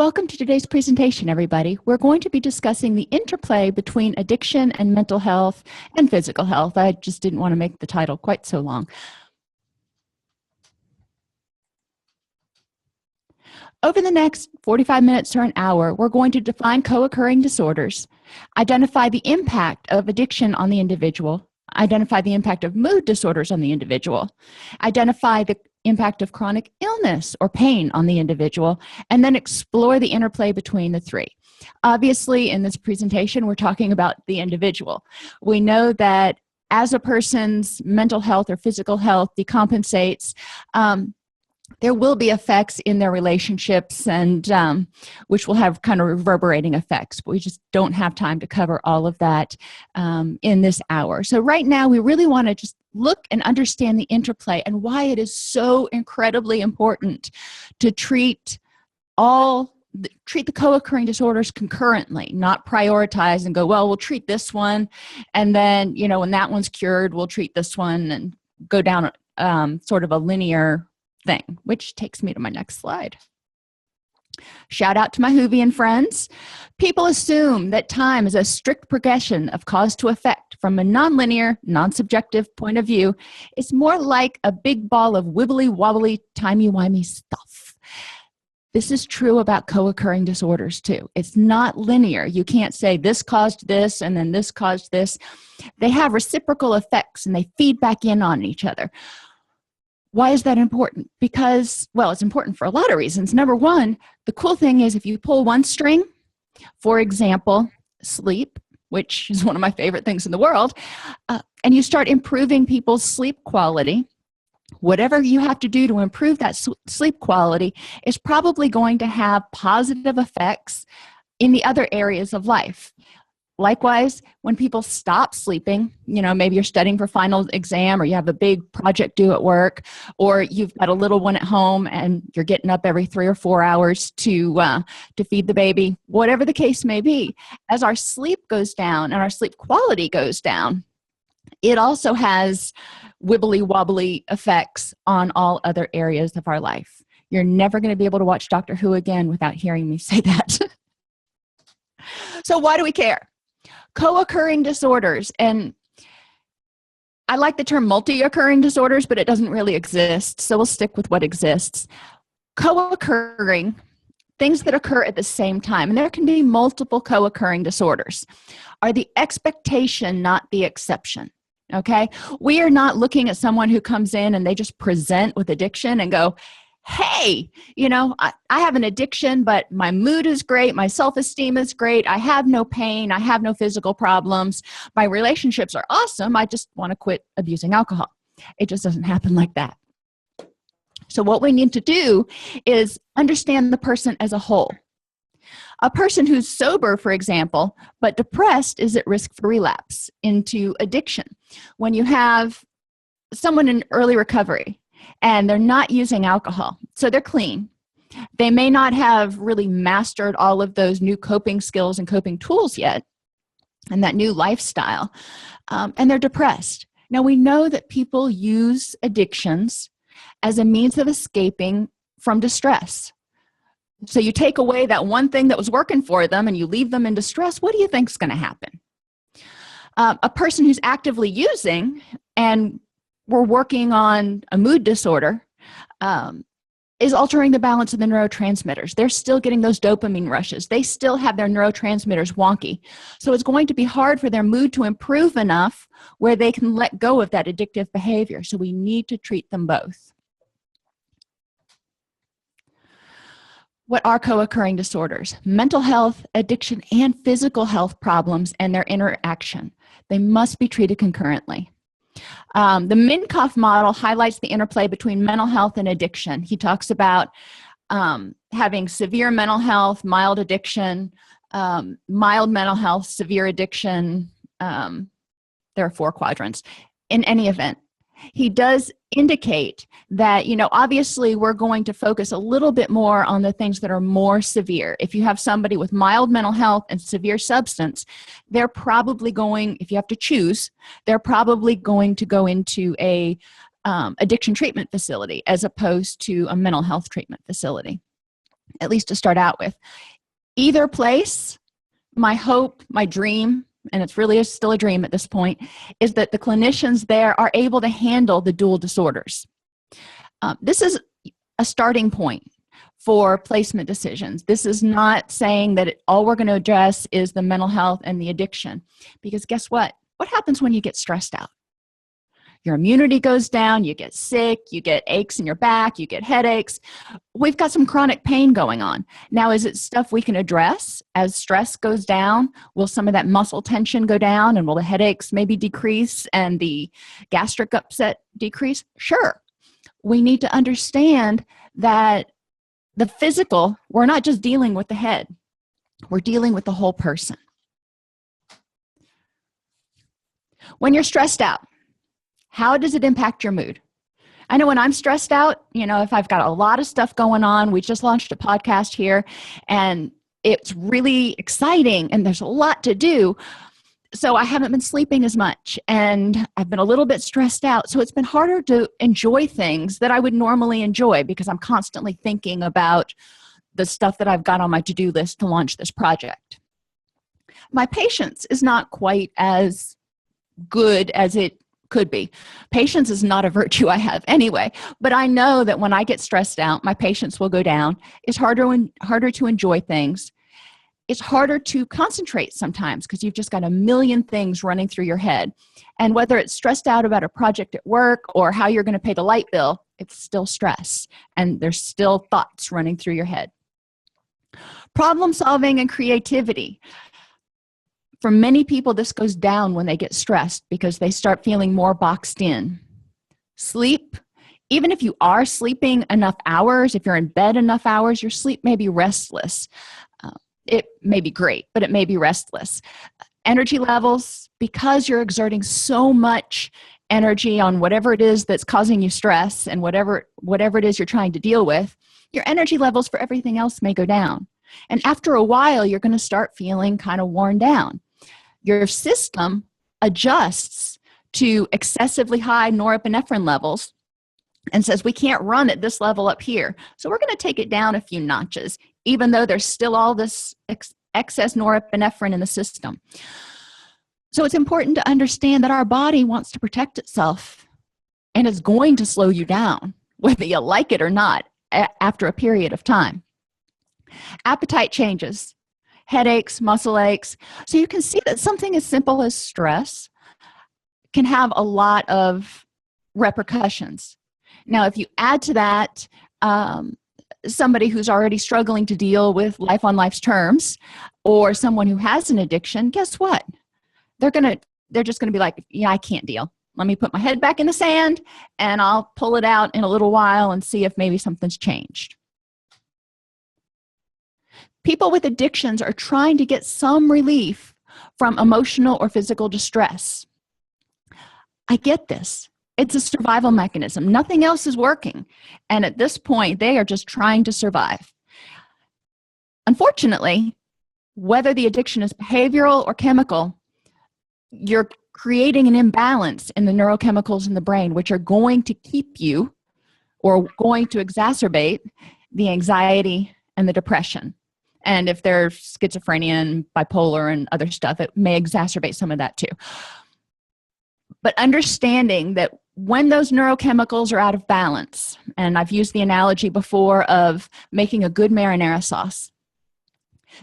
Welcome to today's presentation, everybody. We're going to be discussing the interplay between addiction and mental health and physical health. I just didn't want to make the title quite so long. Over the next 45 minutes or an hour, we're going to define co-occurring disorders, identify the impact of addiction on the individual, identify the impact of mood disorders on the individual, identify the impact of chronic illness or pain on the individual, and then explore the interplay between the three. Obviously, in this presentation, we're talking about the individual. We know that as a person's mental health or physical health decompensates, there will be effects in their relationships, and which will have kind of reverberating effects, but we just don't have time to cover all of that in this hour. So right now we really want to just look and understand the interplay and why it is so incredibly important to treat the co-occurring disorders concurrently, not prioritize and go, well, we'll treat this one, and then, you know, when that one's cured, we'll treat this one, and go down sort of a linear thing, which takes me to my next slide. Shout out to my Whovian friends. People assume that time is a strict progression of cause to effect. From a nonlinear, non-subjective point of view, it's more like a big ball of wibbly-wobbly, timey-wimey stuff. This is true about co-occurring disorders too. It's not linear. You can't say this caused this and then this caused this. They have reciprocal effects and they feed back in on each other. Why is that important? Because, well, it's important for a lot of reasons. Number one, the cool thing is if you pull one string, for example, sleep, which is one of my favorite things in the world, and you start improving people's sleep quality, whatever you have to do to improve that sleep quality is probably going to have positive effects in the other areas of life. Likewise, when people stop sleeping, you know, maybe you're studying for final exam, or you have a big project due at work, or you've got a little one at home and you're getting up every 3 or 4 hours to feed the baby, whatever the case may be, as our sleep goes down and our sleep quality goes down, it also has wibbly wobbly effects on all other areas of our life. You're never going to be able to watch Doctor Who again without hearing me say that. So why do we care? Co-occurring disorders, and I like the term multi-occurring disorders, but it doesn't really exist, so we'll stick with what exists. Co-occurring, things that occur at the same time, and there can be multiple co-occurring disorders, are the expectation, not the exception. Okay? We are not looking at someone who comes in and they just present with addiction and go, hey, you know, I have an addiction, but my mood is great, my self-esteem is great, I have no pain, I have no physical problems, my relationships are awesome, I just want to quit abusing alcohol. It just doesn't happen like that. So what we need to do is understand the person as a whole. A person who's sober, for example, but depressed is at risk for relapse into addiction. When you have someone in early recovery, and they're not using alcohol, so they're clean. They may not have really mastered all of those new coping skills and coping tools yet, and that new lifestyle, and they're depressed. Now, we know that people use addictions as a means of escaping from distress. So you take away that one thing that was working for them and you leave them in distress, what do you think is going to happen? A person who's actively using, and we're working on a mood disorder, is altering the balance of the neurotransmitters. They're still getting those dopamine rushes. They still have their neurotransmitters wonky. So it's going to be hard for their mood to improve enough where they can let go of that addictive behavior. So we need to treat them both. What are co-occurring disorders? Mental health, addiction, and physical health problems and their interaction. They must be treated concurrently. The Minkoff model highlights the interplay between mental health and addiction. He talks about having severe mental health, mild addiction, mild mental health, severe addiction. There are 4 quadrants. In any event, he does indicate that, you know, obviously we're going to focus a little bit more on the things that are more severe. If you have somebody with mild mental health and severe substance, they're probably going, if you have to choose, they're probably going to go into a addiction treatment facility as opposed to a mental health treatment facility. at least to start out with. Either place, my hope, my dream, and it's really still a dream at this point, is that the clinicians there are able to handle the dual disorders. This is a starting point for placement decisions. This is not saying that all we're going to address is the mental health and the addiction, because guess what? What happens when you get stressed out? Your immunity goes down, you get sick, you get aches in your back, you get headaches. We've got some chronic pain going on. Now, is it stuff we can address as stress goes down? Will some of that muscle tension go down, and will the headaches maybe decrease and the gastric upset decrease? Sure. We need to understand that the physical, we're not just dealing with the head, we're dealing with the whole person. When you're stressed out, how does it impact your mood? I know when I'm stressed out, if I've got a lot of stuff going on, we just launched a podcast here and it's really exciting and there's a lot to do. So I haven't been sleeping as much and I've been a little bit stressed out. So it's been harder to enjoy things that I would normally enjoy because I'm constantly thinking about the stuff that I've got on my to-do list to launch this project. My patience is not quite as good as it could be. Patience is not a virtue I have anyway, but I know that when I get stressed out, my patience will go down. It's harder to enjoy things. It's harder to concentrate sometimes because you've just got a million things running through your head. And whether it's stressed out about a project at work or how you're going to pay the light bill, it's still stress. And there's still thoughts running through your head. Problem solving and creativity. For many people, this goes down when they get stressed because they start feeling more boxed in. Sleep, even if you are sleeping enough hours, if you're in bed enough hours, your sleep may be restless. It may be great, but it may be restless. Energy levels, because you're exerting so much energy on whatever it is that's causing you stress and whatever it is you're trying to deal with, your energy levels for everything else may go down. And after a while, you're going to start feeling kind of worn down. Your system adjusts to excessively high norepinephrine levels and says, we can't run at this level up here. So we're going to take it down a few notches, even though there's still all this excess norepinephrine in the system. So it's important to understand that our body wants to protect itself and is going to slow you down, whether you like it or not, after a period of time. Appetite changes. Headaches, muscle aches. So you can see that something as simple as stress can have a lot of repercussions. Now, if you add to that somebody who's already struggling to deal with life on life's terms or someone who has an addiction, guess what? They're just going to be like, yeah, I can't deal. Let me put my head back in the sand and I'll pull it out in a little while and see if maybe something's changed. People with addictions are trying to get some relief from emotional or physical distress. I get this. It's a survival mechanism. Nothing else is working. And at this point, they are just trying to survive. Unfortunately, whether the addiction is behavioral or chemical, you're creating an imbalance in the neurochemicals in the brain, which are going to keep you or going to exacerbate the anxiety and the depression. And if there's schizophrenia and bipolar and other stuff, it may exacerbate some of that too. But understanding that when those neurochemicals are out of balance, and I've used the analogy before of making a good marinara sauce,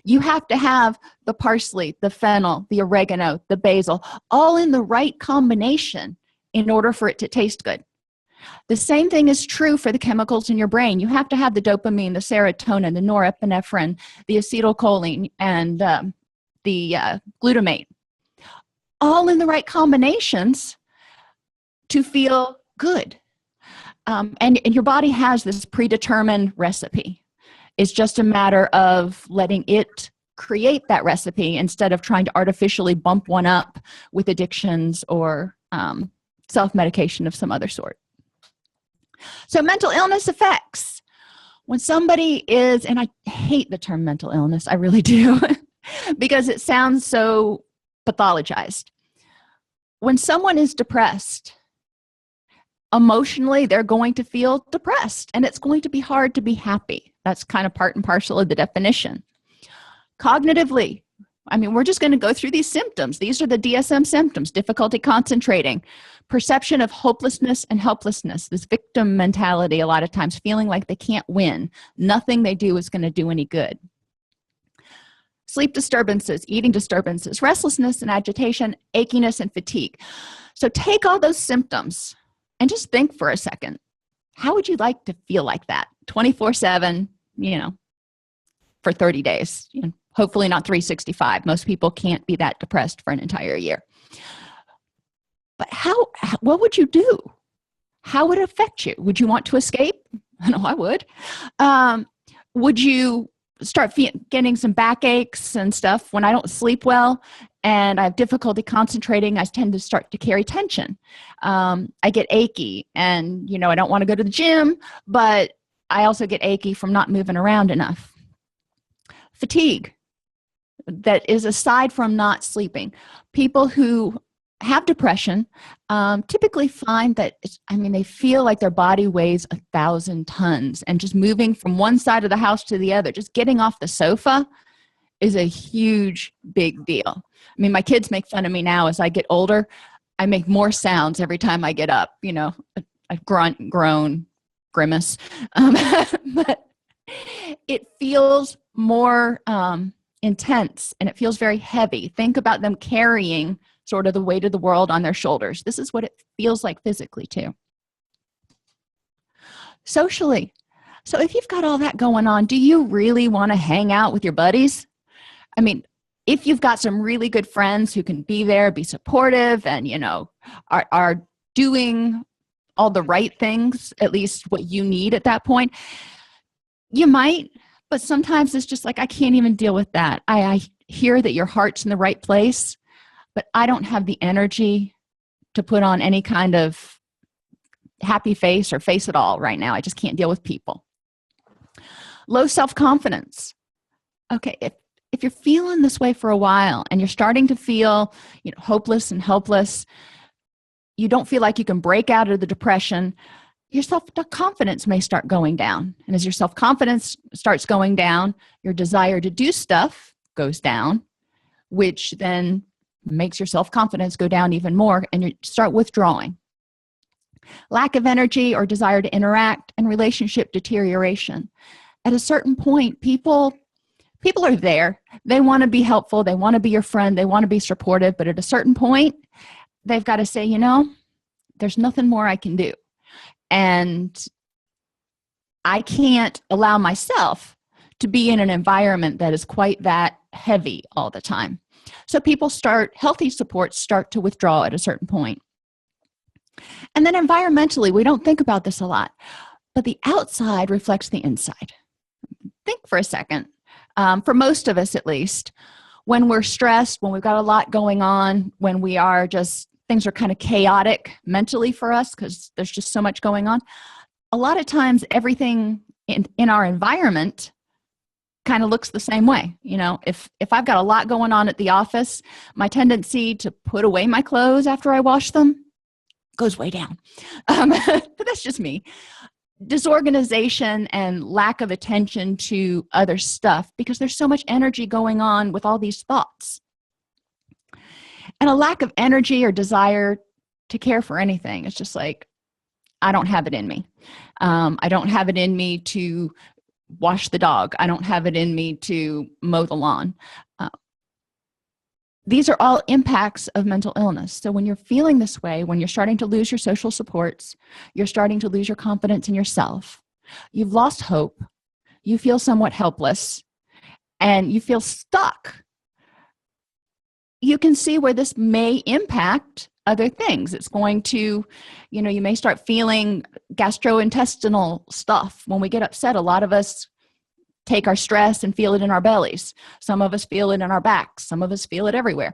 you have to have the parsley, the fennel, the oregano, the basil, all in the right combination in order for it to taste good. The same thing is true for the chemicals in your brain. You have to have the dopamine, the serotonin, the norepinephrine, the acetylcholine, and the glutamate, all in the right combinations to feel good. And your body has this predetermined recipe. It's just a matter of letting it create that recipe instead of trying to artificially bump one up with addictions or self-medication of some other sort. So mental illness effects. When somebody is, and I hate the term mental illness, I really do, because it sounds so pathologized. When someone is depressed, Emotionally, they're going to feel depressed, and it's going to be hard to be happy. That's kind of part and parcel of the definition. Cognitively, I mean, we're just going to go through these symptoms. These are the DSM symptoms: difficulty concentrating, perception of hopelessness and helplessness, this victim mentality, a lot of times feeling like they can't win. Nothing they do is going to do any good. Sleep disturbances, eating disturbances, restlessness and agitation, achiness and fatigue. So take all those symptoms and just think for a second. How would you like to feel like that 24/7, for 30 days? Hopefully not 365. Most people can't be that depressed for an entire year. But what would you do? How would it affect you? Would you want to escape? I know I would. Would you start getting some backaches and stuff? When I don't sleep well and I have difficulty concentrating, I tend to start to carry tension. I get achy, and I don't want to go to the gym, but I also get achy from not moving around enough. Fatigue, that is aside from not sleeping. People who have depression typically find that they feel like their body weighs 1,000 tons, and just moving from one side of the house to the other, just getting off the sofa, is a huge, big deal. My kids make fun of me now as I get older. I make more sounds every time I get up, a grunt, groan, grimace. But it feels more intense, and it feels very heavy. Think about them carrying sort of the weight of the world on their shoulders. This is what it feels like physically too. Socially, so if you've got all that going on, do you really want to hang out with your buddies? If you've got some really good friends who can be there, be supportive, and are doing all the right things, at least what you need at that point, you might. But sometimes it's just like, I can't even deal with that. I hear that your heart's in the right place, but I don't have the energy to put on any kind of happy face or face at all right now. I just can't deal with people. Low self-confidence. Okay, if you're feeling this way for a while and you're starting to feel hopeless and helpless, you don't feel like you can break out of the depression, your self-confidence may start going down. And as your self-confidence starts going down, your desire to do stuff goes down, which then makes your self-confidence go down even more, and you start withdrawing. Lack of energy or desire to interact, and relationship deterioration. At a certain point, people are there. They want to be helpful. They want to be your friend. They want to be supportive. But at a certain point, they've got to say, there's nothing more I can do. And I can't allow myself to be in an environment that is quite that heavy all the time. So healthy supports start to withdraw at a certain point. And then environmentally, we don't think about this a lot, but the outside reflects the inside. Think for a second. For most of us, at least, when we're stressed, when we've got a lot going on, when things are kind of chaotic mentally for us because there's just so much going on, a lot of times everything in our environment kind of looks the same way. If I've got a lot going on at the office, my tendency to put away my clothes after I wash them goes way down. But that's just me. Disorganization and lack of attention to other stuff, because there's so much energy going on with all these thoughts. And a lack of energy or desire to care for anything. It's just like, I don't have it in me. I don't have it in me to wash the dog. I don't have it in me to mow the lawn. These are all impacts of mental illness. So when you're feeling this way, when you're starting to lose your social supports, you're starting to lose your confidence in yourself, you've lost hope, you feel somewhat helpless, and you feel stuck, you can see where this may impact other things. It's going to, you may start feeling gastrointestinal stuff. When we get upset, a lot of us take our stress and feel it in our bellies. Some of us feel it in our backs. Some of us feel it everywhere.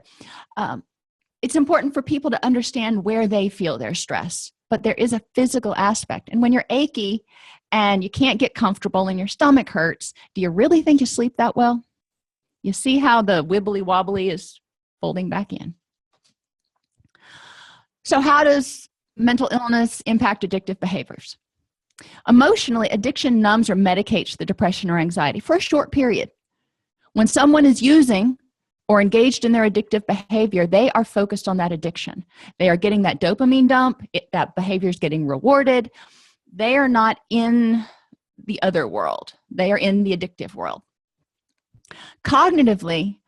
It's important for people to understand where they feel their stress, but there is a physical aspect. And when you're achy and you can't get comfortable and your stomach hurts, do you really think you sleep that well? You see how the wibbly wobbly is folding back in. So how does mental illness impact addictive behaviors. Emotionally, addiction numbs or medicates the depression or anxiety for a short period. When someone is using or engaged in their addictive behavior, they are focused on that addiction. They are getting that dopamine dump, that behavior is getting rewarded. They are not in the other world. They are in the addictive world. Cognitively,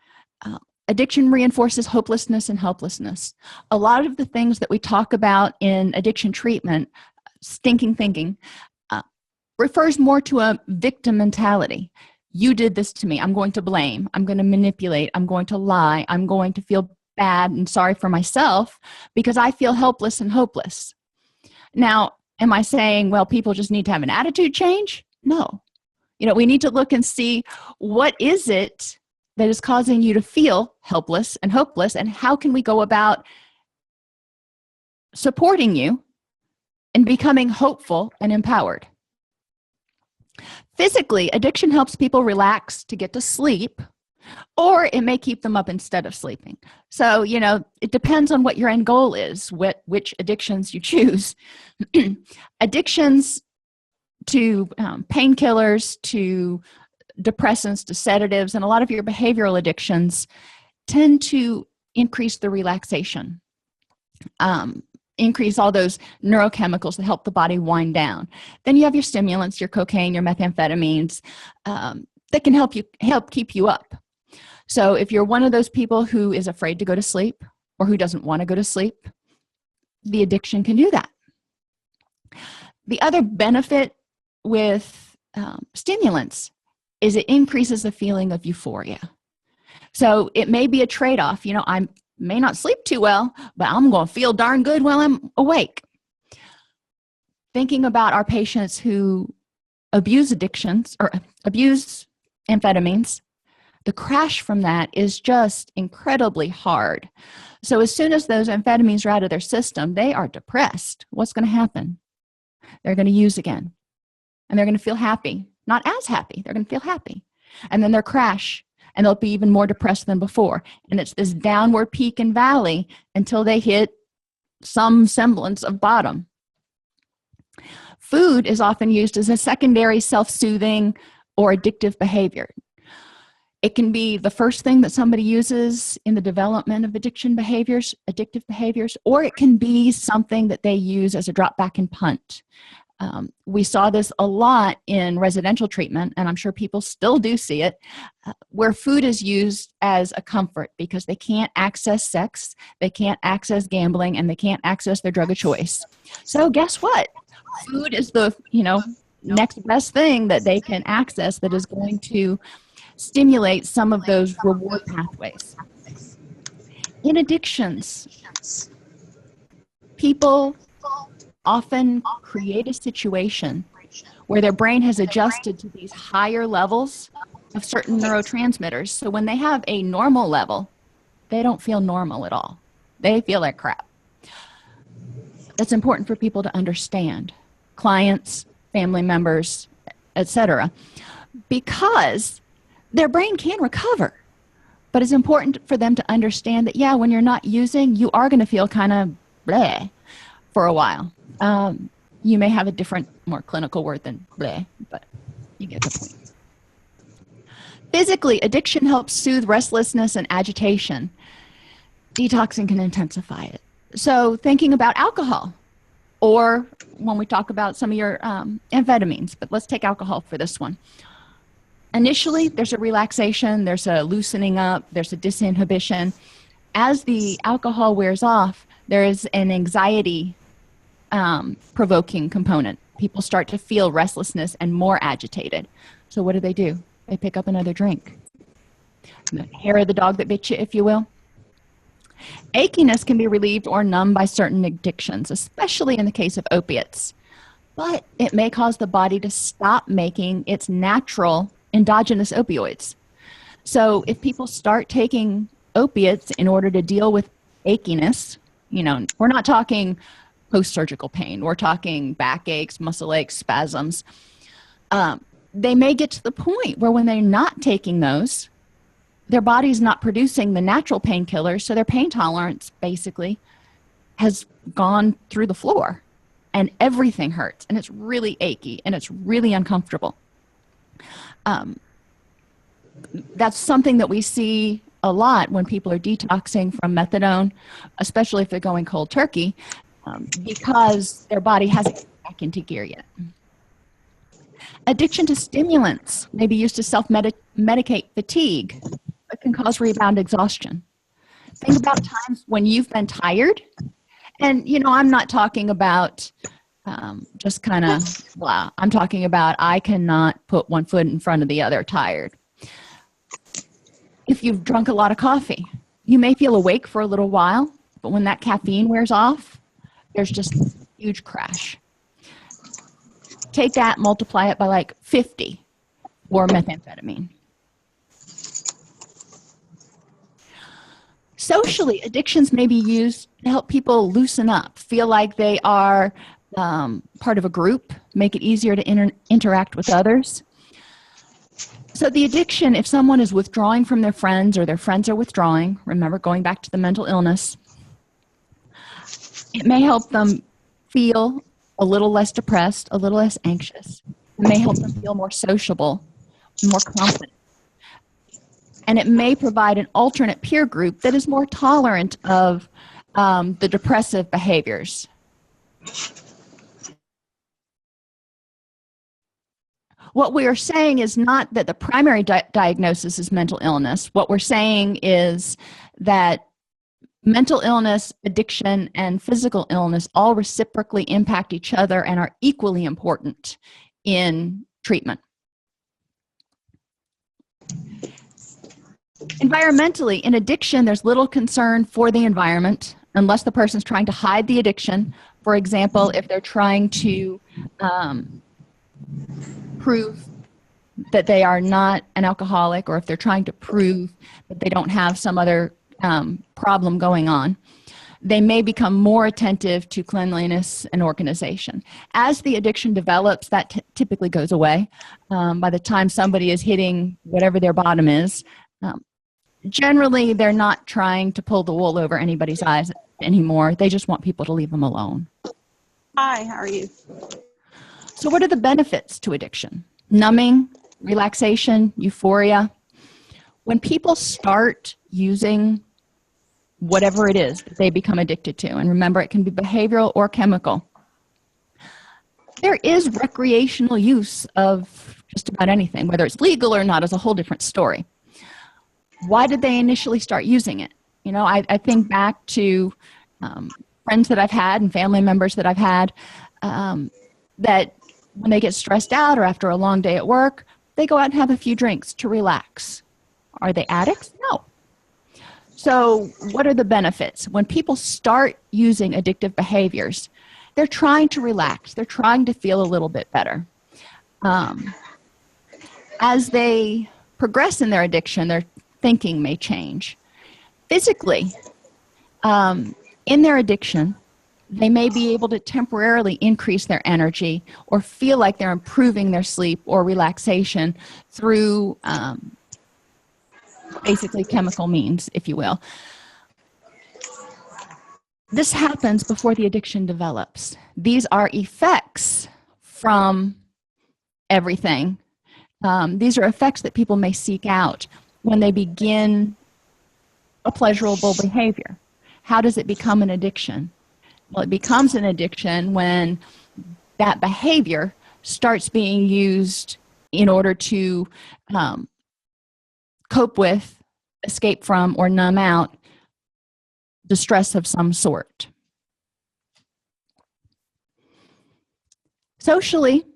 addiction reinforces hopelessness and helplessness. A lot of the things that we talk about in addiction treatment, stinking thinking, refers more to a victim mentality. You did this to me. I'm going to blame. I'm going to manipulate. I'm going to lie. I'm going to feel bad and sorry for myself because I feel helpless and hopeless. Now, am I saying, well, people just need to have an attitude change? No. We need to look and see what is it that is causing you to feel helpless and hopeless, and how can we go about supporting you and becoming hopeful and empowered. Physically, addiction helps people relax to get to sleep, or it may keep them up instead of sleeping. So, it depends on what your end goal is, which addictions you choose. Addictions to painkillers, to depressants, to sedatives, and a lot of your behavioral addictions tend to increase the relaxation, increase all those neurochemicals that help the body wind down. Then you have your stimulants, your cocaine, your methamphetamines, that can help keep you up. So if you're one of those people who is afraid to go to sleep or who doesn't want to go to sleep, the addiction can do that. The other benefit with stimulants is it increases the feeling of euphoria. So it may be a trade-off. I may not sleep too well, but I'm going to feel darn good while I'm awake. Thinking about our patients who abuse addictions or abuse amphetamines, the crash from that is just incredibly hard. So as soon as those amphetamines are out of their system, they are depressed. What's going to happen? They're going to use again, and they're going to feel happy. Not as happy. They're going to feel happy. And then they'll crash, and they'll be even more depressed than before. And it's this downward peak and valley until they hit some semblance of bottom. Food is often used as a secondary self-soothing or addictive behavior. It can be the first thing that somebody uses in the development of addictive behaviors, or it can be something that they use as a drop back and punt. We saw this a lot in residential treatment, and I'm sure people still do see it, where food is used as a comfort because they can't access sex, they can't access gambling, and they can't access their drug of choice. So guess what? Food is the next best thing that they can access that is going to stimulate some of those reward pathways. In addictions, people often create a situation where their brain has adjusted to these higher levels of certain neurotransmitters. So when they have a normal level, they don't feel normal at all. They feel like crap. That's important for people to understand, clients, family members, etc., because their brain can recover. But it's important for them to understand that, yeah, when you're not using, you are going to feel kind of bleh for a while. You may have a different, more clinical word than bleh, but you get the point. Physically, addiction helps soothe restlessness and agitation. Detoxing can intensify it. So thinking about alcohol, or when we talk about some of your amphetamines, but let's take alcohol for this one. Initially, there's a relaxation, there's a loosening up, there's a disinhibition. As the alcohol wears off, there is an anxiety provoking component. People start to feel restlessness and more agitated. So what do? They pick up another drink. The hair of the dog that bit you, if you will. Achiness can be relieved or numbed by certain addictions, especially in the case of opiates. But it may cause the body to stop making its natural endogenous opioids. So if people start taking opiates in order to deal with achiness, we're not talking post-surgical pain, we're talking backaches, muscle aches, spasms. They may get to the point where when they're not taking those, their body's not producing the natural painkillers, so their pain tolerance basically has gone through the floor and everything hurts and it's really achy and it's really uncomfortable. That's something that we see a lot when people are detoxing from methadone, especially if they're going cold turkey, because their body hasn't come back into gear yet. Addiction to stimulants may be used to self-medicate fatigue, but can cause rebound exhaustion. Think about times when you've been tired, and I'm not talking about just kind of blah. I'm talking about I cannot put one foot in front of the other tired. If you've drunk a lot of coffee, you may feel awake for a little while, but when that caffeine wears off, there's just a huge crash. Take that, multiply it by like 50 for methamphetamine. Socially, addictions may be used to help people loosen up, feel like they are part of a group, make it easier to interact with others. So the addiction, if someone is withdrawing from their friends or their friends are withdrawing, remember going back to the mental illness, it may help them feel a little less depressed, a little less anxious. It may help them feel more sociable, more confident. And it may provide an alternate peer group that is more tolerant of the depressive behaviors. What we are saying is not that the primary diagnosis is mental illness. What we're saying is that mental illness, addiction, and physical illness all reciprocally impact each other and are equally important in treatment. Environmentally, in addiction, there's little concern for the environment unless the person's trying to hide the addiction. For example, if they're trying to prove that they are not an alcoholic, or if they're trying to prove that they don't have some other problem going on, they may become more attentive to cleanliness and organization. As the addiction develops, that typically goes away. By the time somebody is hitting whatever their bottom is, generally they're not trying to pull the wool over anybody's eyes anymore. They just want people to leave them alone. Hi, how are you? So what are the benefits to addiction? Numbing, relaxation, euphoria. When people start using whatever it is that they become addicted to, and remember, it can be behavioral or chemical, there is recreational use of just about anything. Whether it's legal or not is a whole different story. Why did they initially start using it? I think back to friends that I've had and family members that I've had that when they get stressed out or after a long day at work, they go out and have a few drinks to relax. Are they addicts? No. So what are the benefits? When people start using addictive behaviors, they're trying to relax. They're trying to feel a little bit better. As they progress in their addiction, their thinking may change. Physically, in their addiction, they may be able to temporarily increase their energy or feel like they're improving their sleep or relaxation through basically chemical means, if you will. This happens before the addiction develops. These are effects from everything. These are effects that people may seek out when they begin a pleasurable behavior. How does it become an addiction? Well, it becomes an addiction when that behavior starts being used in order to cope with, escape from, or numb out distress of some sort. Socially,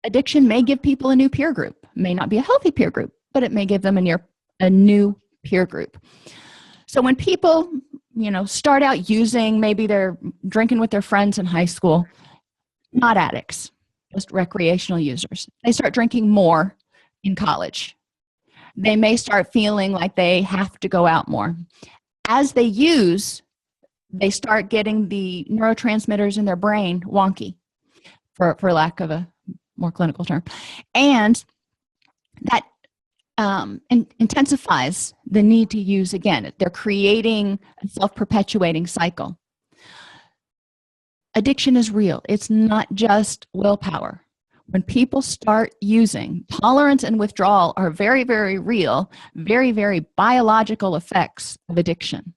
addiction may give people a new peer group. It may not be a healthy peer group, but it may give them a new peer group. So when people start out using, maybe they're drinking with their friends in high school, not addicts, just recreational users. They start drinking more in college. They may start feeling like they have to go out more. As they use, they start getting the neurotransmitters in their brain wonky, for lack of a more clinical term. And that intensifies the need to use again. They're creating a self-perpetuating cycle. Addiction is real. It's not just willpower. When people start using, tolerance and withdrawal are very, very real, very, very biological effects of addiction.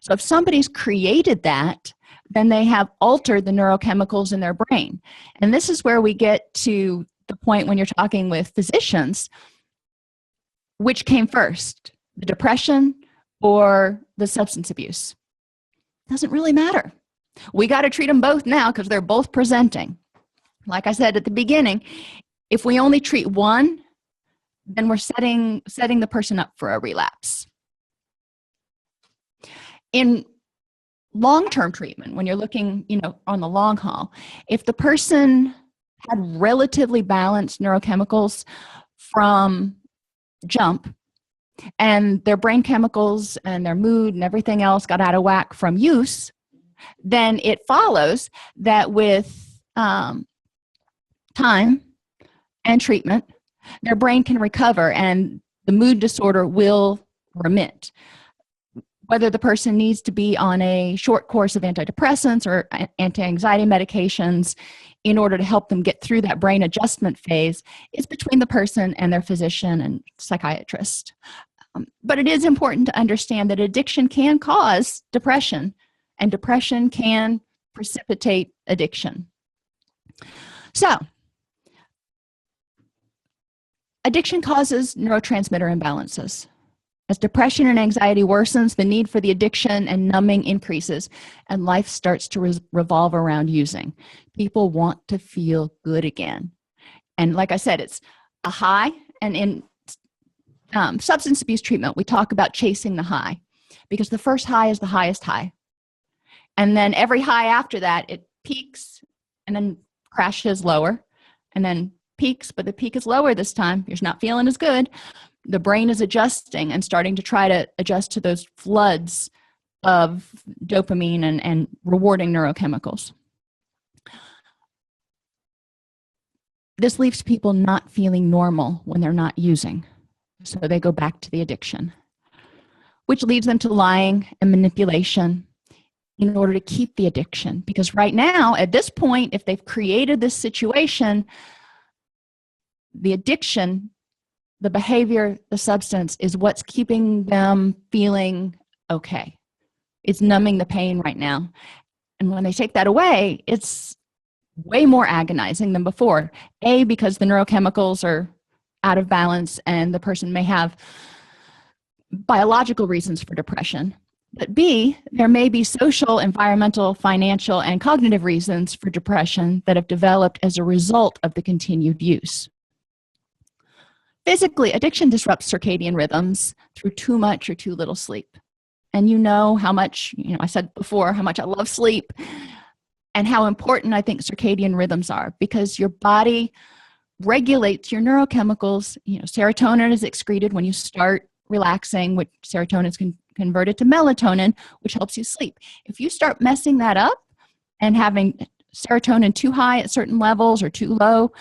So if somebody's created that, then they have altered the neurochemicals in their brain. And this is where we get to the point when you're talking with physicians, which came first, the depression or the substance abuse? Doesn't really matter. We got to treat them both now because they're both presenting. Like I said at the beginning, if we only treat one, then we're setting the person up for a relapse. In long-term treatment, when you're looking, on the long haul, if the person had relatively balanced neurochemicals from jump, and their brain chemicals and their mood and everything else got out of whack from use, then it follows that with time and treatment, their brain can recover and the mood disorder will remit. Whether the person needs to be on a short course of antidepressants or anti-anxiety medications in order to help them get through that brain adjustment phase is between the person and their physician and psychiatrist. But it is important to understand that addiction can cause depression, and depression can precipitate addiction. So, addiction causes neurotransmitter imbalances. As depression and anxiety worsens, the need for the addiction and numbing increases, and life starts to revolve around using. People want to feel good again. And like I said, it's a high, and in substance abuse treatment, we talk about chasing the high, because the first high is the highest high. And then every high after that, it peaks and then crashes lower, and then peaks, but the peak is lower this time. You're not feeling as good. The brain is adjusting and starting to try to adjust to those floods of dopamine and rewarding neurochemicals. This leaves people not feeling normal when they're not using. So they go back to the addiction, which leads them to lying and manipulation in order to keep the addiction. Because right now, at this point, if they've created this situation, the addiction, the behavior, the substance is what's keeping them feeling okay. It's numbing the pain right now. And when they take that away, it's way more agonizing than before. A, because the neurochemicals are out of balance and the person may have biological reasons for depression. But B, there may be social, environmental, financial, and cognitive reasons for depression that have developed as a result of the continued use. Physically, addiction disrupts circadian rhythms through too much or too little sleep. And you know how much, I said before, how much I love sleep and how important I think circadian rhythms are, because your body regulates your neurochemicals. Serotonin is excreted when you start relaxing, which serotonin is converted to melatonin, which helps you sleep. If you start messing that up and having serotonin too high at certain levels or too low,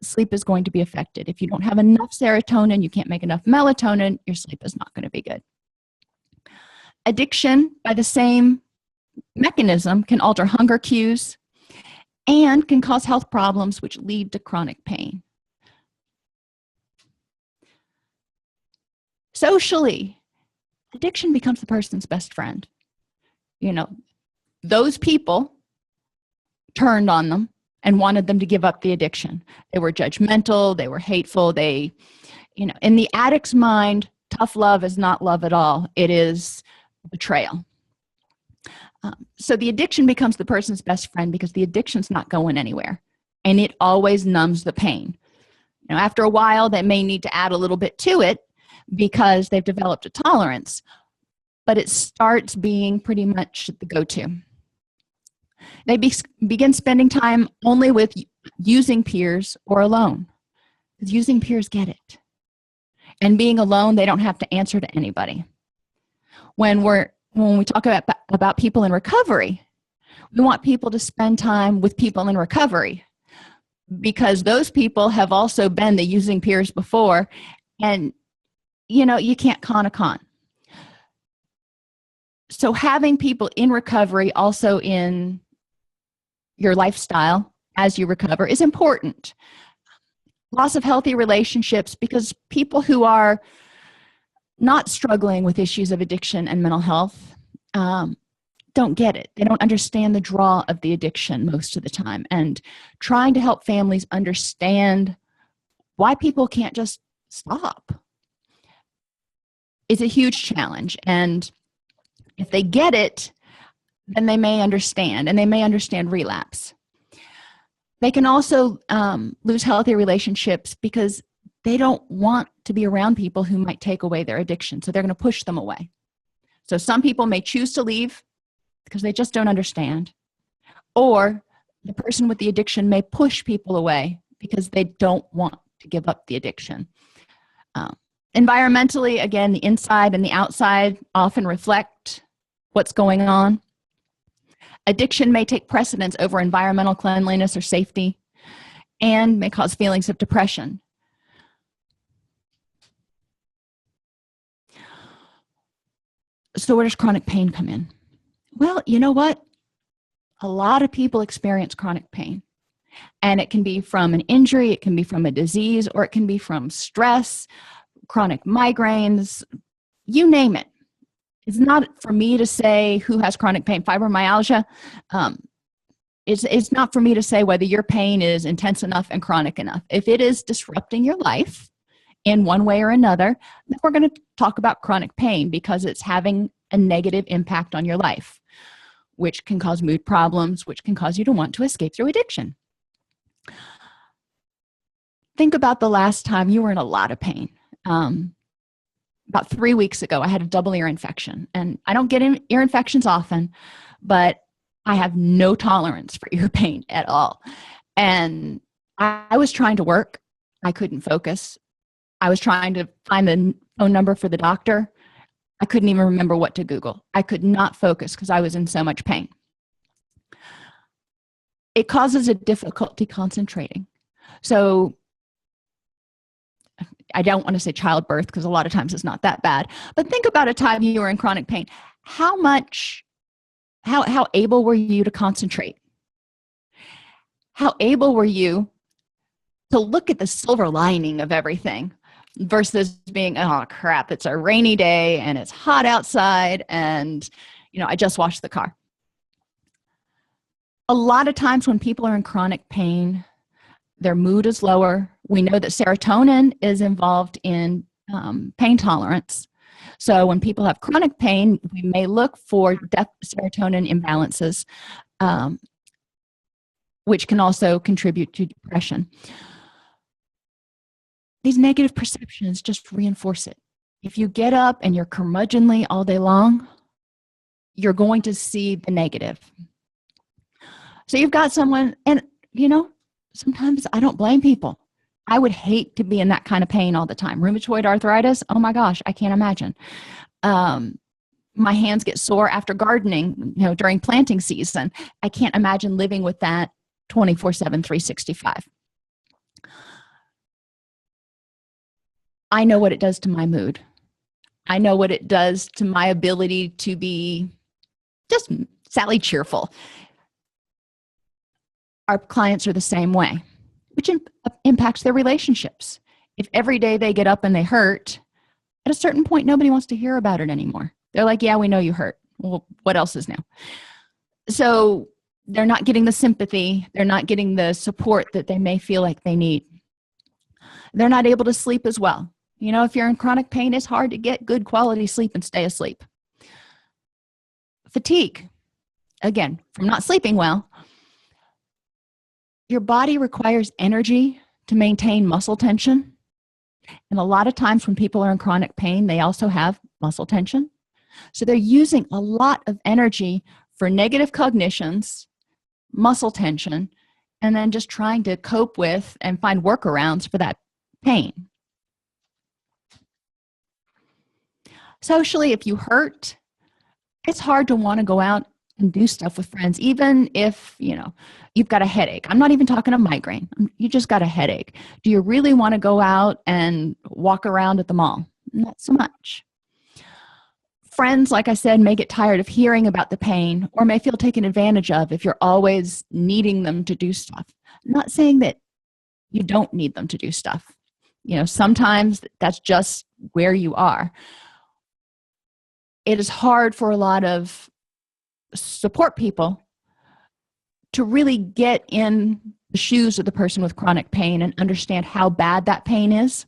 sleep is going to be affected. If you don't have enough serotonin, you can't make enough melatonin, your sleep is not going to be good. Addiction, by the same mechanism, can alter hunger cues and can cause health problems which lead to chronic pain. Socially, addiction becomes the person's best friend. Those people turned on them and wanted them to give up the addiction. They were judgmental, they were hateful, in the addict's mind, tough love is not love at all. It is betrayal. So the addiction becomes the person's best friend because the addiction's not going anywhere, and it always numbs the pain. After a while, they may need to add a little bit to it because they've developed a tolerance, but it starts being pretty much the go-to. They begin spending time only with using peers or alone, because using peers get it. And being alone, they don't have to answer to anybody. When we talk about people in recovery, we want people to spend time with people in recovery, because those people have also been the using peers before, and you can't con a con. So having people in recovery, also in your lifestyle as you recover is important. Loss of healthy relationships, because people who are not struggling with issues of addiction and mental health don't get it. They don't understand the draw of the addiction most of the time, and trying to help families understand why people can't just stop is a huge challenge. And if they get it, then they may understand, and they may understand relapse. They can also lose healthy relationships because they don't want to be around people who might take away their addiction, so they're going to push them away. So some people may choose to leave because they just don't understand, or the person with the addiction may push people away because they don't want to give up the addiction. Environmentally, again, the inside and the outside often reflect what's going on. Addiction may take precedence over environmental cleanliness or safety, and may cause feelings of depression. So where does chronic pain come in? Well, you know what? A lot of people experience chronic pain, and it can be from an injury, it can be from a disease, or it can be from stress, chronic migraines, you name it. It's not for me to say who has chronic pain. Fibromyalgia, it's not for me to say whether your pain is intense enough and chronic enough. If it is disrupting your life in one way or another, then we're going to talk about chronic pain, because it's having a negative impact on your life, which can cause mood problems, which can cause you to want to escape through addiction. Think about the last time you were in a lot of pain. About 3 weeks ago, I had a double ear infection, and I don't get ear infections often, but I have no tolerance for ear pain at all. And I was trying to work. I couldn't focus. I was trying to find the phone number for the doctor. I couldn't even remember what to Google. I could not focus because I was in so much pain. It causes a difficulty concentrating. So I don't want to say childbirth, because a lot of times it's not that bad, but think about a time you were in chronic pain. How able were you to concentrate? How able were you to look at the silver lining of everything versus being, oh crap, it's a rainy day and it's hot outside and, I just washed the car. A lot of times when people are in chronic pain, their mood is lower. We know that serotonin is involved in pain tolerance. So when people have chronic pain, we may look for serotonin imbalances, which can also contribute to depression. These negative perceptions just reinforce it. If you get up and you're curmudgeonly all day long, you're going to see the negative. So you've got someone, and sometimes I don't blame people. I would hate to be in that kind of pain all the time. Rheumatoid arthritis, oh my gosh, I can't imagine. My hands get sore after gardening, during planting season. I can't imagine living with that 24/7, 365. I know what it does to my mood. I know what it does to my ability to be just Sally cheerful. Our clients are the same way, which impacts their relationships. If every day they get up and they hurt, at a certain point, nobody wants to hear about it anymore. They're like, yeah, we know you hurt. Well, what else is new? So they're not getting the sympathy. They're not getting the support that they may feel like they need. They're not able to sleep as well. If you're in chronic pain, it's hard to get good quality sleep and stay asleep. Fatigue, again, from not sleeping well. Your body requires energy to maintain muscle tension. And a lot of times when people are in chronic pain, they also have muscle tension. So they're using a lot of energy for negative cognitions, muscle tension, and then just trying to cope with and find workarounds for that pain. Socially, if you hurt, it's hard to want to go out and do stuff with friends, even if, you've got a headache. I'm not even talking a migraine. You just got a headache. Do you really want to go out and walk around at the mall? Not so much. Friends, like I said, may get tired of hearing about the pain or may feel taken advantage of if you're always needing them to do stuff. I'm not saying that you don't need them to do stuff. Sometimes that's just where you are. It is hard for a lot of support people to really get in the shoes of the person with chronic pain and understand how bad that pain is.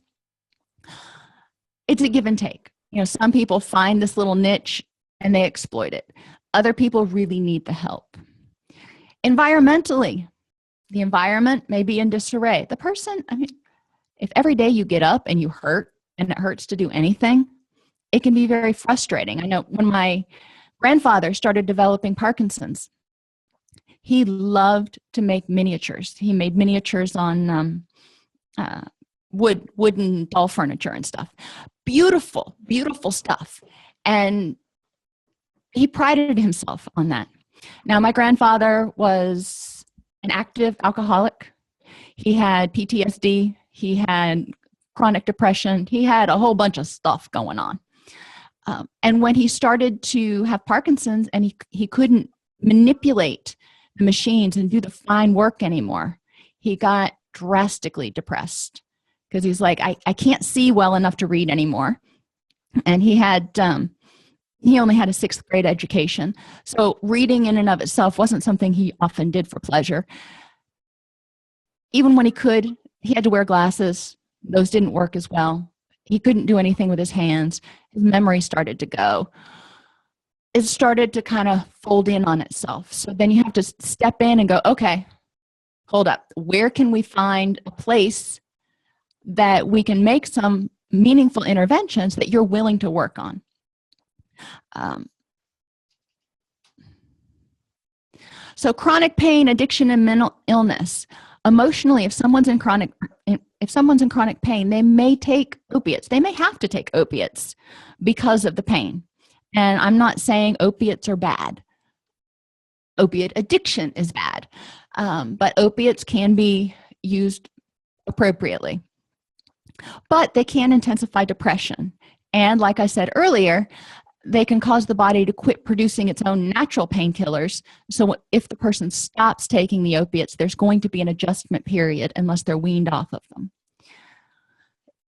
It's a give and take. Some people find this little niche and they exploit it. Other people really need the help. Environmentally, the environment may be in disarray. The person, if every day you get up and you hurt and it hurts to do anything, it can be very frustrating. I know when my grandfather started developing Parkinson's, he loved to make miniatures. He made miniatures on wooden doll furniture and stuff. Beautiful, beautiful stuff. And he prided himself on that. Now, my grandfather was an active alcoholic. He had PTSD. He had chronic depression. He had a whole bunch of stuff going on. And when he started to have Parkinson's and he couldn't manipulate the machines and do the fine work anymore, he got drastically depressed because he's like, I can't see well enough to read anymore. And he only had a 6th grade education. So reading in and of itself wasn't something he often did for pleasure. Even when he could, he had to wear glasses. Those didn't work as well. He couldn't do anything with his hands. His memory started to go. It started to kind of fold in on itself. So then you have to step in and go, okay, hold up. Where can we find a place that we can make some meaningful interventions that you're willing to work on? So chronic pain, addiction, and mental illness. Emotionally, if someone's in chronic pain, they may take opiates. They may have to take opiates because of the pain. And I'm not saying opiates are bad. Opiate addiction is bad. But opiates can be used appropriately. But they can intensify depression. And like I said earlier, they can cause the body to quit producing its own natural painkillers. So if the person stops taking the opiates, there's going to be an adjustment period unless they're weaned off of them.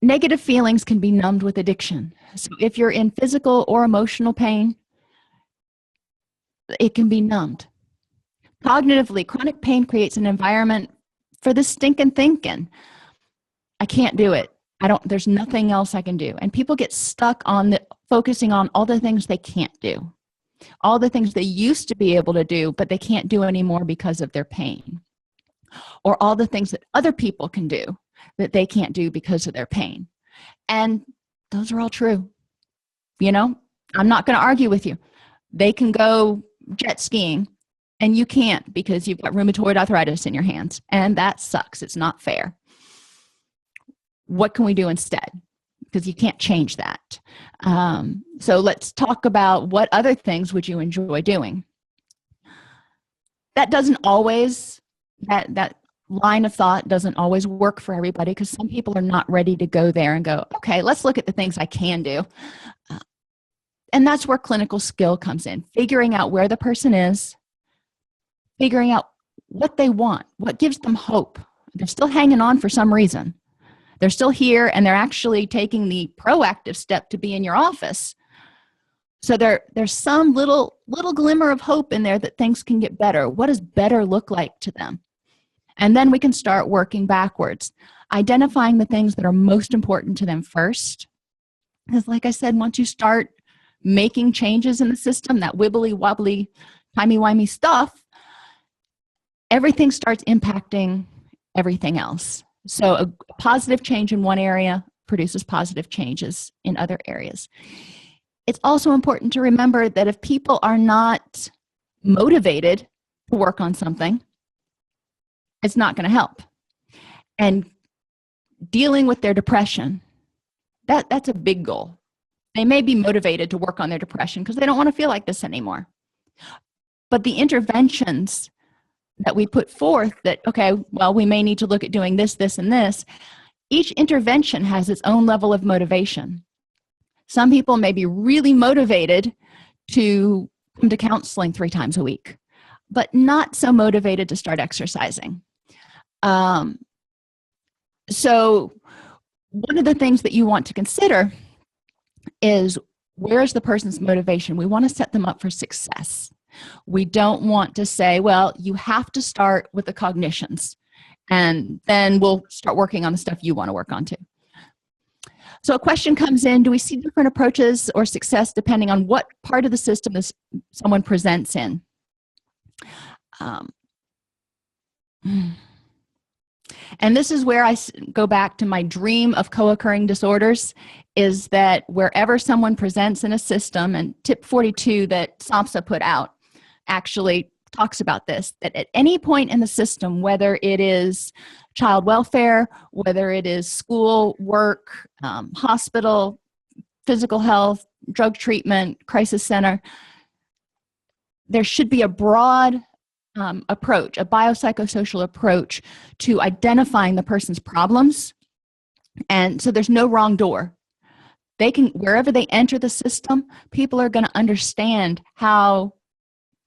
Negative feelings can be numbed with addiction. So if you're in physical or emotional pain, it can be numbed. Cognitively, chronic pain creates an environment for the stinking thinking. I can't do it. There's nothing else I can do. And people get stuck on focusing on all the things they can't do, all the things they used to be able to do, but they can't do anymore because of their pain, or all the things that other people can do that they can't do because of their pain. And those are all true. I'm not going to argue with you. They can go jet skiing and you can't because you've got rheumatoid arthritis in your hands. And that sucks. It's not fair. What can we do instead? Because you can't change that. So let's talk about what other things would you enjoy doing. That doesn't always, that line of thought doesn't always work for everybody because some people are not ready to go there and go, okay, let's look at the things I can do. And that's where clinical skill comes in, figuring out where the person is, figuring out what they want, what gives them hope. They're still hanging on for some reason. They're still here and they're actually taking the proactive step to be in your office. So there's some little glimmer of hope in there that things can get better. What does better look like to them? And then we can start working backwards, identifying the things that are most important to them first. Because like I said, once you start making changes in the system, that wibbly wobbly, timey-wimey stuff, everything starts impacting everything else. So a positive change in one area produces positive changes in other areas. It's also important to remember that if people are not motivated to work on something, it's not going to help. And dealing with their depression, that's a big goal. They may be motivated to work on their depression because they don't want to feel like this anymore. But the interventions that we put forth that, okay, well, we may need to look at doing this, this, and this, each intervention has its own level of motivation. Some people may be really motivated to come to counseling 3 times a week, but not so motivated to start exercising. So one of the things that you want to consider is, where's the person's motivation? We want to set them up for success. We don't want to say, well, you have to start with the cognitions, and then we'll start working on the stuff you want to work on too. So a question comes in: do we see different approaches or success depending on what part of the system someone presents in? And this is where I go back to my dream of co-occurring disorders, is that wherever someone presents in a system, and tip 42 that SAMHSA put out actually talks about this, that at any point in the system, whether it is child welfare, whether it is school, work, hospital, physical health, drug treatment, crisis center, there should be a broad approach, a biopsychosocial approach to identifying the person's problems. And so there's no wrong door. They can, wherever they enter the system, people are going to understand how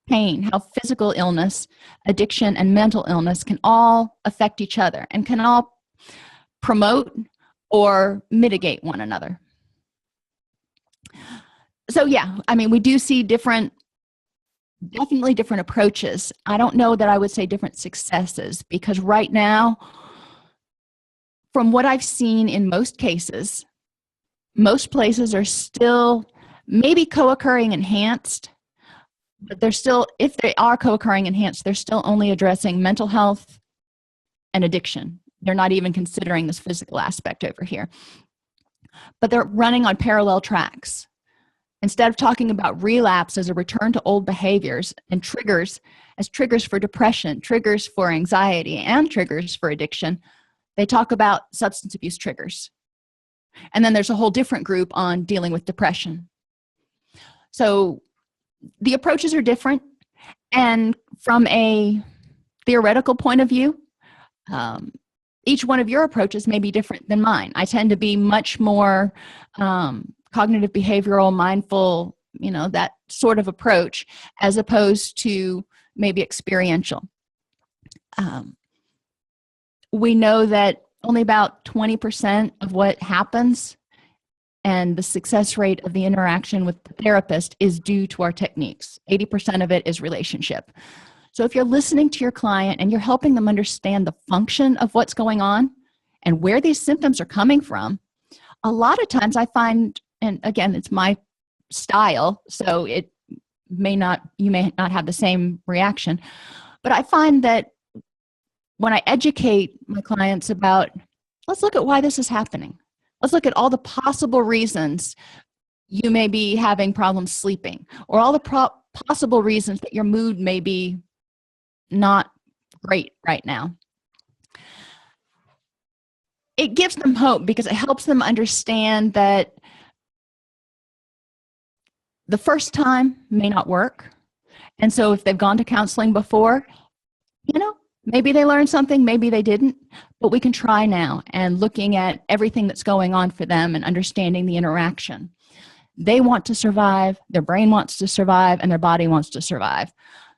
pain, how physical illness, addiction, and mental illness can all affect each other and can all promote or mitigate one another. So yeah, I mean, we do see definitely different approaches. I don't know that I would say different successes, because right now, from what I've seen in most cases, most places are still maybe co-occurring enhanced, but they're still, if they are co-occurring enhanced, they're still only addressing mental health and addiction. They're not even considering this physical aspect over here. But they're running on parallel tracks. Instead of talking about relapse as a return to old behaviors and triggers as triggers for depression, triggers for anxiety, and triggers for addiction, they talk about substance abuse triggers. And then there's a whole different group on dealing with depression. So the approaches are different. And from a theoretical point of view, each one of your approaches may be different than mine. I tend to be much more cognitive behavioral, mindful, that sort of approach, as opposed to maybe experiential. We know that only about 20% of what happens and the success rate of the interaction with the therapist is due to our techniques. 80% of it is relationship. So if you're listening to your client and you're helping them understand the function of what's going on and where these symptoms are coming from, a lot of times I find, and again, it's my style, so you may not have the same reaction, but I find that when I educate my clients about, let's look at why this is happening. Let's look at all the possible reasons you may be having problems sleeping, or all the possible reasons that your mood may be not great right now. It gives them hope, because it helps them understand that the first time may not work. And so if they've gone to counseling before, maybe they learned something, maybe they didn't, but we can try now, and looking at everything that's going on for them and understanding the interaction. They want to survive, their brain wants to survive, and their body wants to survive.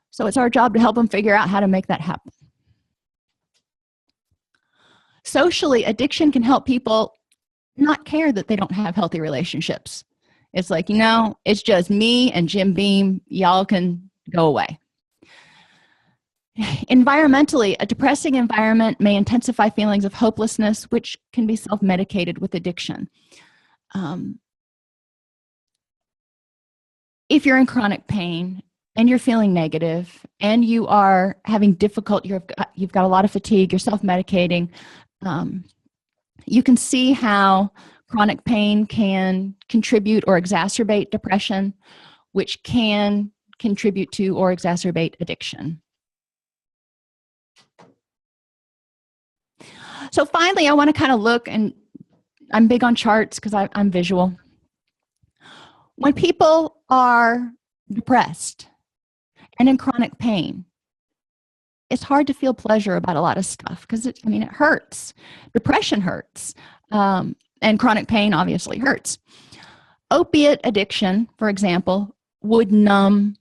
So it's our job to help them figure out how to make that happen. Socially, addiction can help people not care that they don't have healthy relationships. It's like, it's just me and Jim Beam. Y'all can go away. Environmentally, a depressing environment may intensify feelings of hopelessness, which can be self-medicated with addiction. If you're in chronic pain and you're feeling negative and you are having difficulty, you've got a lot of fatigue, you're self-medicating, you can see how chronic pain can contribute or exacerbate depression, which can contribute to or exacerbate addiction. So finally, I want to kind of look, and I'm big on charts because I'm visual. When people are depressed and in chronic pain, it's hard to feel pleasure about a lot of stuff because it hurts. Depression hurts, and chronic pain obviously hurts. Opiate addiction, for example, would numb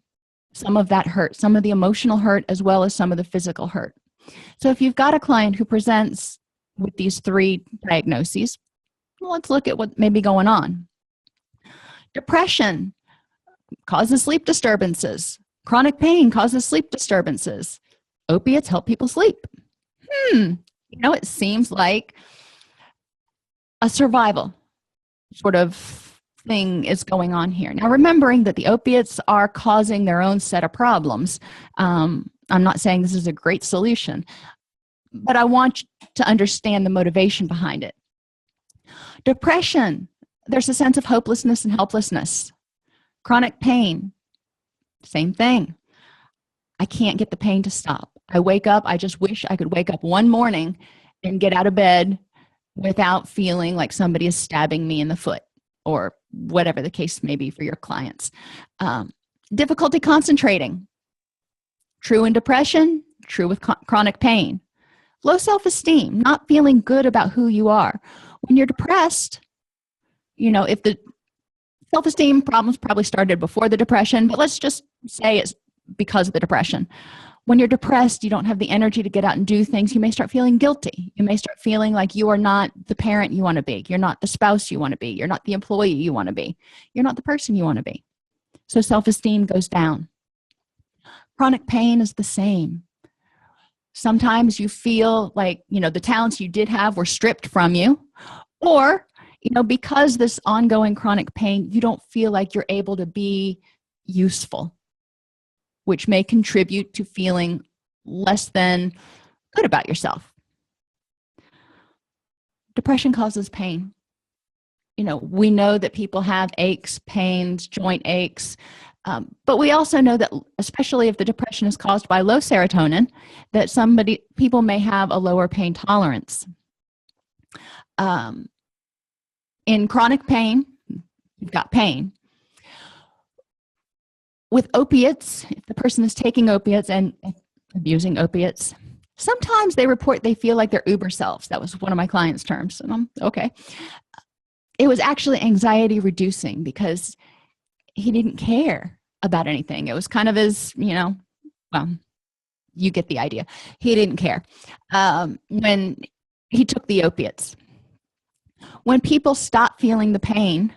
some of that hurt, some of the emotional hurt, as well as some of the physical hurt. So if you've got a client who presents with these three diagnoses, well, let's look at what may be going on. Depression causes sleep disturbances. Chronic pain causes sleep disturbances. Opiates help people sleep. It seems like a survival sort of thing is going on here. Now, remembering that the opiates are causing their own set of problems. I'm not saying this is a great solution, but I want you to understand the motivation behind it. Depression, there's a sense of hopelessness and helplessness. Chronic pain, same thing. I can't get the pain to stop. I wake up, I just wish I could wake up one morning and get out of bed without feeling like somebody is stabbing me in the foot, or whatever the case may be for your clients. Difficulty concentrating. True in depression, true with chronic pain. Low self-esteem, not feeling good about who you are. When you're depressed, if the self-esteem problems probably started before the depression, but let's just say it's because of the depression. When you're depressed, you don't have the energy to get out and do things. You may start feeling guilty. You may start feeling like you are not the parent you want to be. You're not the spouse you want to be. You're not the employee you want to be. You're not the person you want to be. So self-esteem goes down. Chronic pain is the same. Sometimes you feel like, the talents you did have were stripped from you, or, because this ongoing chronic pain, you don't feel like you're able to be useful, which may contribute to feeling less than good about yourself. Depression causes pain. We know that people have aches, pains, joint aches, but we also know that, especially if the depression is caused by low serotonin, that people may have a lower pain tolerance. In chronic pain, you've got pain. With opiates, if the person is taking opiates and abusing opiates, sometimes they report they feel like their uber selves. That was one of my clients' terms, and I'm okay. It was actually anxiety reducing because he didn't care about anything. It was kind of his, well, you get the idea. He didn't care when he took the opiates. When people stop feeling the pain,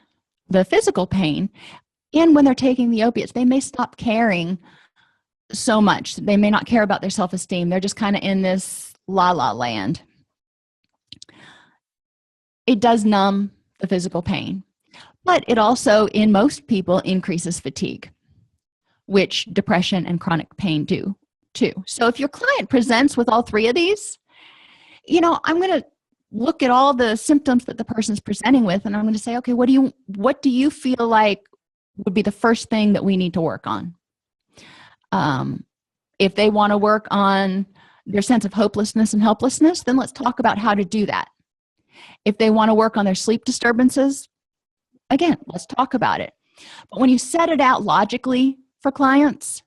the physical pain, and when they're taking the opiates, they may stop caring so much. They may not care about their self-esteem. They're just kind of in this la-la land. It does numb the physical pain, but it also, in most people, increases fatigue, which depression and chronic pain do too. So if your client presents with all three of these, I'm going to look at all the symptoms that the person's presenting with, and I'm going to say, okay, what do you feel like would be the first thing that we need to work on? If they want to work on their sense of hopelessness and helplessness, then let's talk about how to do that. If they want to work on their sleep disturbances, again, let's talk about it. But when you set it out logically for clients,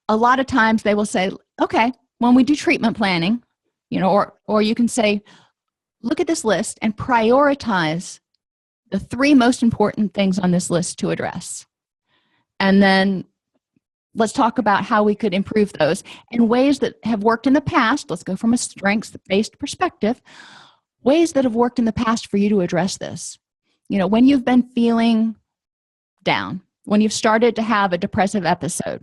a lot of times they will say, okay, when we do treatment planning, or you can say, look at this list and prioritize the three most important things on this list to address. And then let's talk about how we could improve those in ways that have worked in the past. Let's go from a strengths-based perspective. Ways that have worked in the past for you to address this. When you've been feeling down, when you've started to have a depressive episode,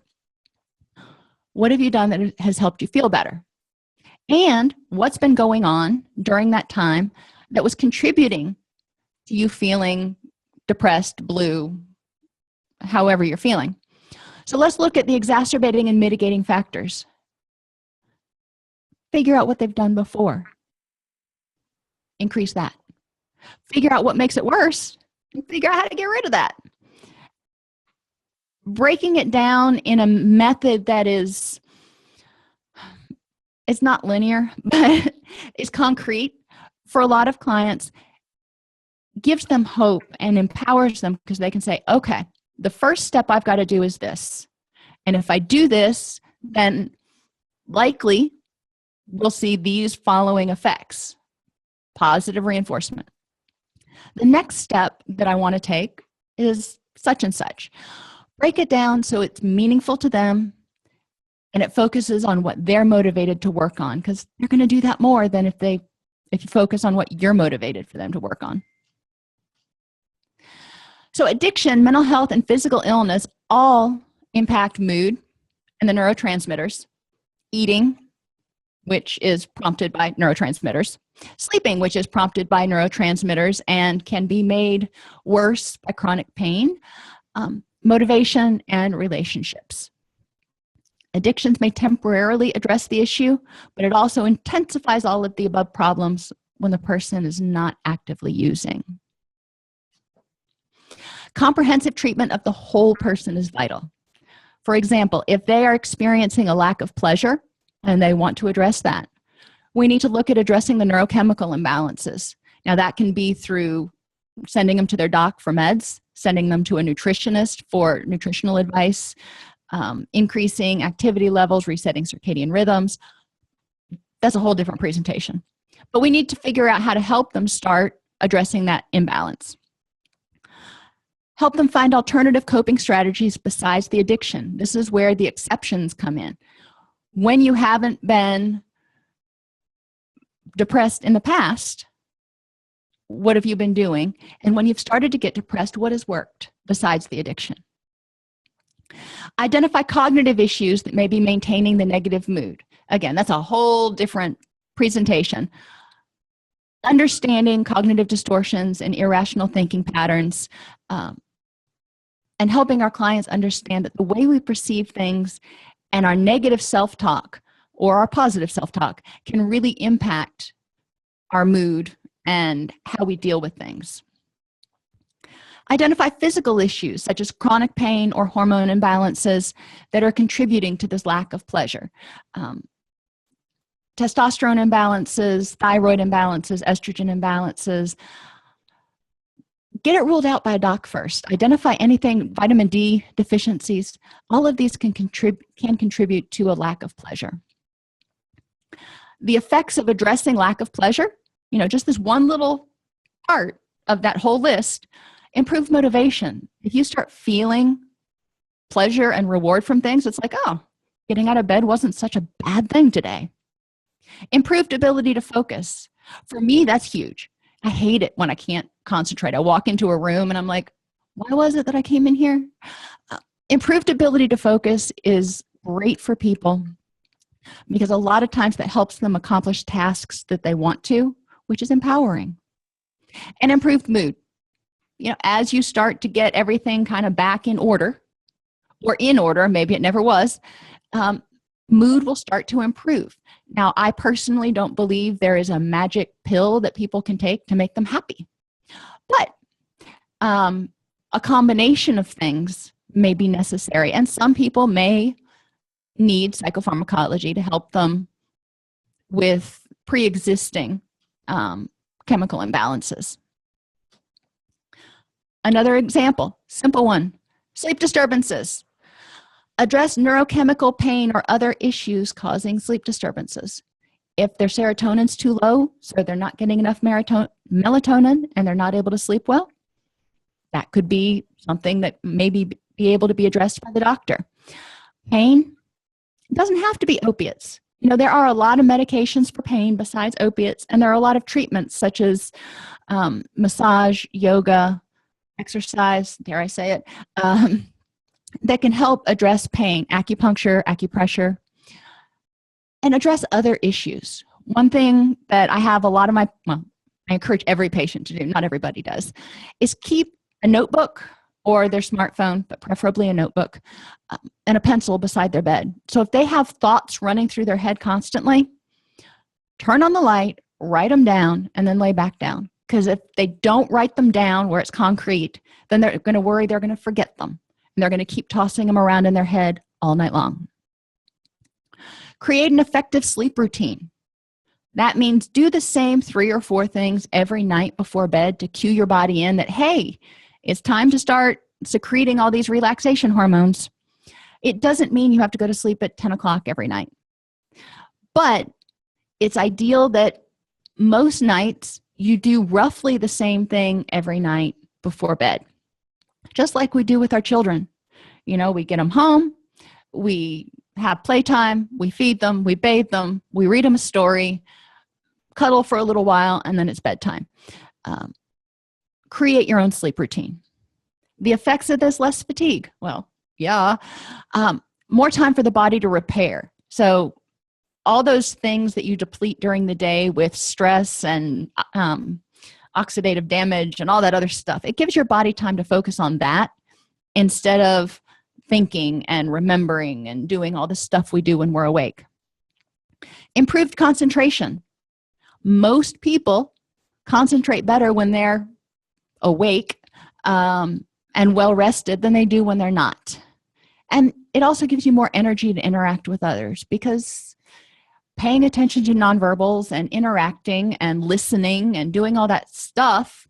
what have you done that has helped you feel better? And what's been going on during that time that was contributing to you feeling depressed, blue, however you're feeling. So let's look at the exacerbating and mitigating factors. Figure out what they've done before. Increase that. Figure out what makes it worse and figure out how to get rid of that. Breaking it down in a method that is, it's not linear, but it's concrete for a lot of clients, gives them hope and empowers them because they can say, okay, the first step I've got to do is this. And if I do this, then likely we'll see these following effects. Positive reinforcement. The next step that I want to take is such and such. Break it down so it's meaningful to them and it focuses on what they're motivated to work on, because they're going to do that more than if you focus on what you're motivated for them to work on. So addiction, mental health, and physical illness all impact mood and the neurotransmitters. Eating, which is prompted by neurotransmitters. Sleeping, which is prompted by neurotransmitters and can be made worse by chronic pain. Motivation and relationships. Addictions may temporarily address the issue, but it also intensifies all of the above problems when the person is not actively using. Comprehensive treatment of the whole person is vital. For example, if they are experiencing a lack of pleasure and they want to address that, we need to look at addressing the neurochemical imbalances. Now, that can be through sending them to their doc for meds, sending them to a nutritionist for nutritional advice, increasing activity levels, resetting circadian rhythms. That's a whole different presentation. But we need to figure out how to help them start addressing that imbalance. Help them find alternative coping strategies besides the addiction. This is where the exceptions come in. When you haven't been depressed in the past, what have you been doing? And when you've started to get depressed, what has worked besides the addiction? Identify cognitive issues that may be maintaining the negative mood. Again, that's a whole different presentation. Understanding cognitive distortions and irrational thinking patterns, and helping our clients understand that the way we perceive things and our negative self-talk or our positive self-talk can really impact our mood and how we deal with things. Identify physical issues such as chronic pain or hormone imbalances that are contributing to this lack of pleasure. Testosterone imbalances, thyroid imbalances, estrogen imbalances. Get it ruled out by a doc first. Identify anything, vitamin D deficiencies. All of these can contribute to a lack of pleasure. The effects of addressing lack of pleasure, just this one little part of that whole list, improve motivation. If you start feeling pleasure and reward from things, it's like, oh, getting out of bed wasn't such a bad thing today. Improved ability to focus. For me, that's huge. I hate it when I can't concentrate. I walk into a room and I'm like, why was it that I came in here? Improved ability to focus is great for people because a lot of times that helps them accomplish tasks that they want to, which is empowering. And improved mood. As you start to get everything kind of back in order, or in order, maybe it never was, mood will start to improve. Now, I personally don't believe there is a magic pill that people can take to make them happy. But a combination of things may be necessary, and some people may need psychopharmacology to help them with pre-existing chemical imbalances. Another example, simple one, sleep disturbances. Address neurochemical pain or other issues causing sleep disturbances. If their serotonin's too low, so they're not getting enough melatonin and they're not able to sleep well, that could be something that maybe be able to be addressed by the doctor. Pain, it doesn't have to be opiates. There are a lot of medications for pain besides opiates, and there are a lot of treatments such as massage, yoga, exercise, dare I say it, that can help address pain, acupuncture, acupressure, and address other issues. One thing that I have a lot of I encourage every patient to do, not everybody does, is keep a notebook or their smartphone, but preferably a notebook, and a pencil beside their bed. So if they have thoughts running through their head constantly, turn on the light, write them down, and then lay back down. Because if they don't write them down where it's concrete, then they're going to worry they're going to forget them. And they're going to keep tossing them around in their head all night long. Create an effective sleep routine. That means do the same 3 or 4 things every night before bed to cue your body in that, hey, it's time to start secreting all these relaxation hormones. It doesn't mean you have to go to sleep at 10 o'clock every night. But it's ideal that most nights you do roughly the same thing every night before bed, just like we do with our children. You know, we get them home, we have playtime, we feed them, we bathe them, we read them a story, cuddle for a little while, and then it's bedtime. Create your own sleep routine. The effects of this: less fatigue. Well, yeah. More time for the body to repair. So all those things that you deplete during the day with stress and oxidative damage and all that other stuff, it gives your body time to focus on that instead of thinking and remembering and doing all the stuff we do when we're awake. Improved concentration. Most people concentrate better when they're awake and well rested than they do when they're not. And it also gives you more energy to interact with others, because paying attention to nonverbals and interacting and listening and doing all that stuff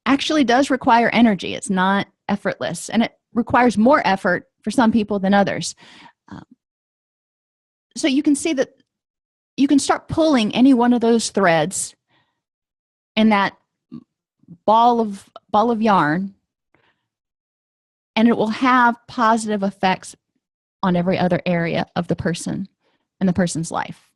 actually does require energy. It's not effortless, and it requires more effort for some people than others. So you can see that you can start pulling any one of those threads in that ball of yarn, and it will have positive effects on every other area of the person and the person's life.